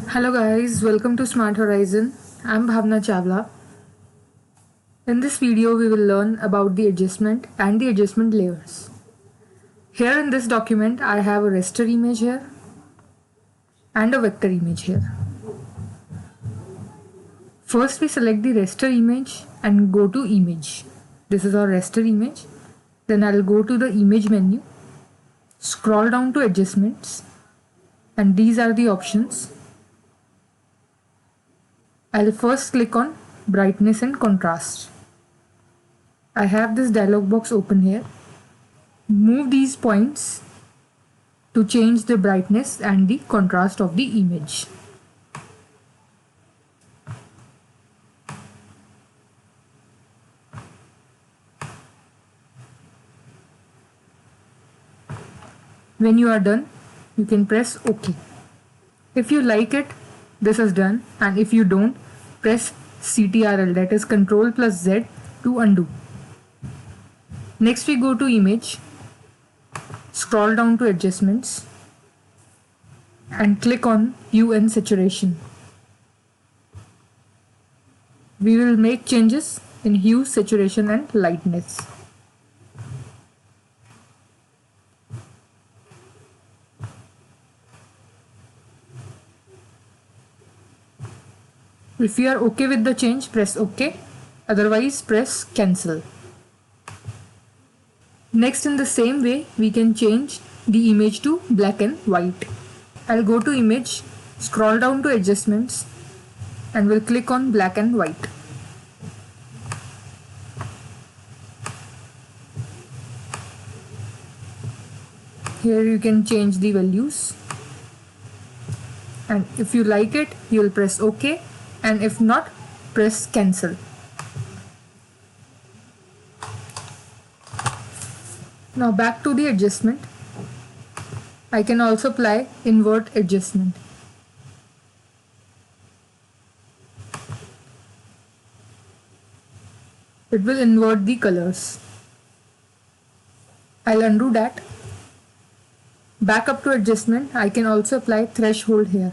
Hello guys, welcome to Smart Horizon. I'm Bhavna Chawla. In this video, we will learn about the adjustment and the adjustment layers. Here in this document, I have a raster image here and a vector image here. First, we select the raster image and go to image. This is our raster image. Then I'll go to the image menu, scroll down to adjustments, and these are the options. I'll first click on brightness and contrast. I have this dialog box open here. Move these points to change the brightness and the contrast of the image. When you are done, you can press OK. If you like it, this is done, and if you don't, press CTRL, that is Ctrl plus Z, to undo. Next we go to image, scroll down to adjustments and click on hue and saturation. We will make changes in hue, saturation and lightness. If you are okay with the change, press OK. Otherwise, press cancel. Next, in the same way, we can change the image to black and white. I'll go to image, scroll down to adjustments and will click on black and white. Here you can change the values, and if you like it, you will press OK, and if not, press cancel. Now back to the adjustment. I can also apply invert adjustment. It will invert the colors. I'll undo that. Back up to adjustment, I can also apply threshold here.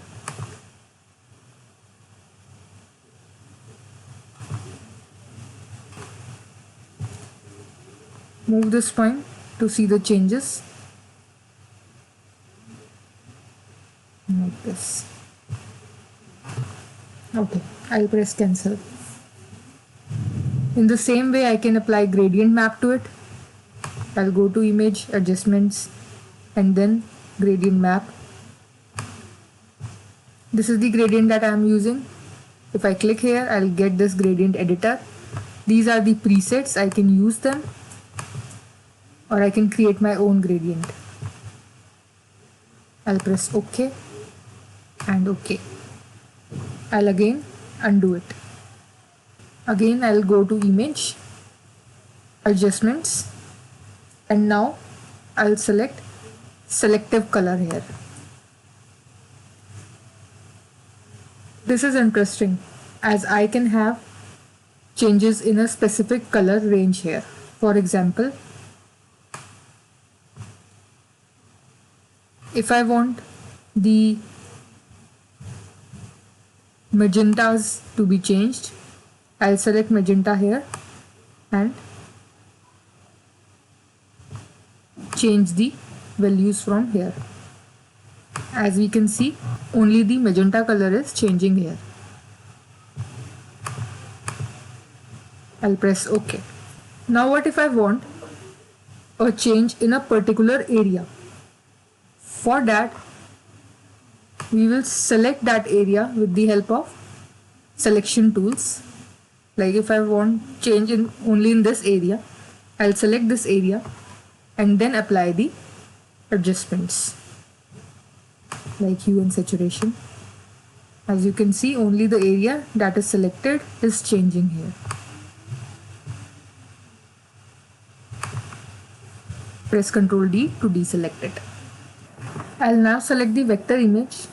Move this point to see the changes. Like this. Okay, I'll press cancel. In the same way, I can apply gradient map to it. I'll go to image, adjustments, and then gradient map. This is the gradient that I am using. If I click here, I'll get this gradient editor. These are the presets, I can use them, or I can create my own gradient. I'll press OK and OK. I'll again undo it. Again, I'll go to image, adjustments, and now I'll select selective color here. This is interesting as I can have changes in a specific color range here. For example, if I want the magentas to be changed, I'll select magenta here and change the values from here. As we can see, only the magenta color is changing here. I'll press OK. Now what if I want a change in a particular area? For that, we will select that area with the help of selection tools. Like if I want change only in this area, I'll select this area and then apply the adjustments like hue and saturation. As you can see, only the area that is selected is changing here. Press Ctrl D to deselect it. I'll now select the vector image,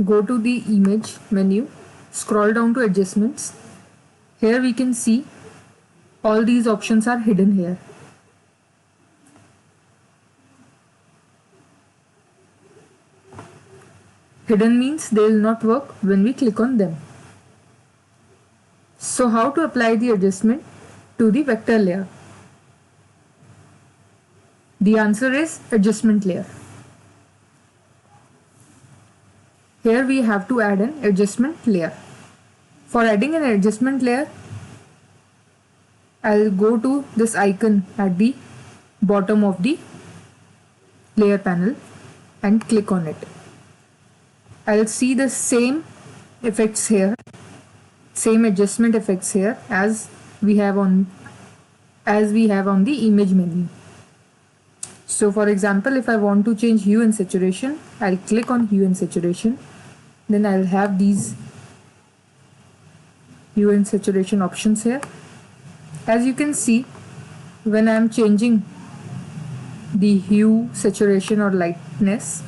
go to the image menu, scroll down to adjustments. Here we can see all these options are hidden here. Hidden means they will not work when we click on them. So how to apply the adjustment to the vector layer? The answer is adjustment layer. Here we have to add an adjustment layer. For adding an adjustment layer, I'll go to this icon at the bottom of the layer panel and click on it. I'll see the same effects here, same adjustment effects here as we have on the image menu. So for example, if I want to change hue and saturation, I'll click on hue and saturation. Then I'll have these hue and saturation options here. As you can see, when I'm changing the hue, saturation or lightness,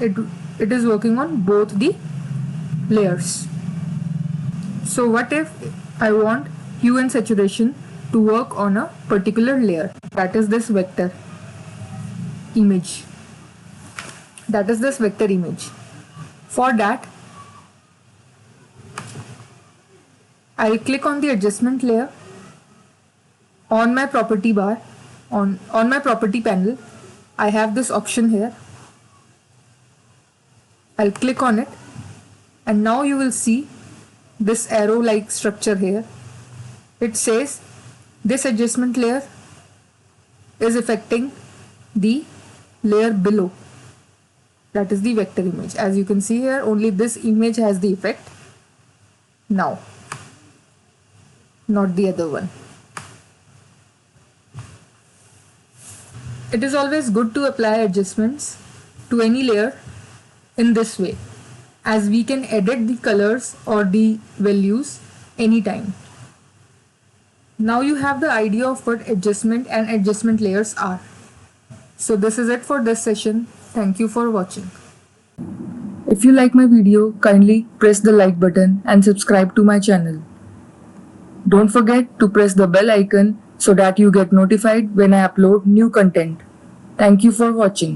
it is working on both the layers. So what if I want hue and saturation to work on a particular layer, that is this vector image. For that, I'll click on the adjustment layer. On my property bar, on my property panel, I have this option here. I'll click on it, and now you will see this arrow like structure here. It says this adjustment layer is affecting the layer below, that is the vector image. As you can see here, only this image has the effect now, not the other one. It is always good to apply adjustments to any layer in this way, as we can edit the colors or the values anytime. Now you have the idea of what adjustment and adjustment layers are. So this is it for this session. Thank you for watching. If you like my video, kindly press the like button and subscribe to my channel. Don't forget to press the bell icon so that you get notified when I upload new content. Thank you for watching.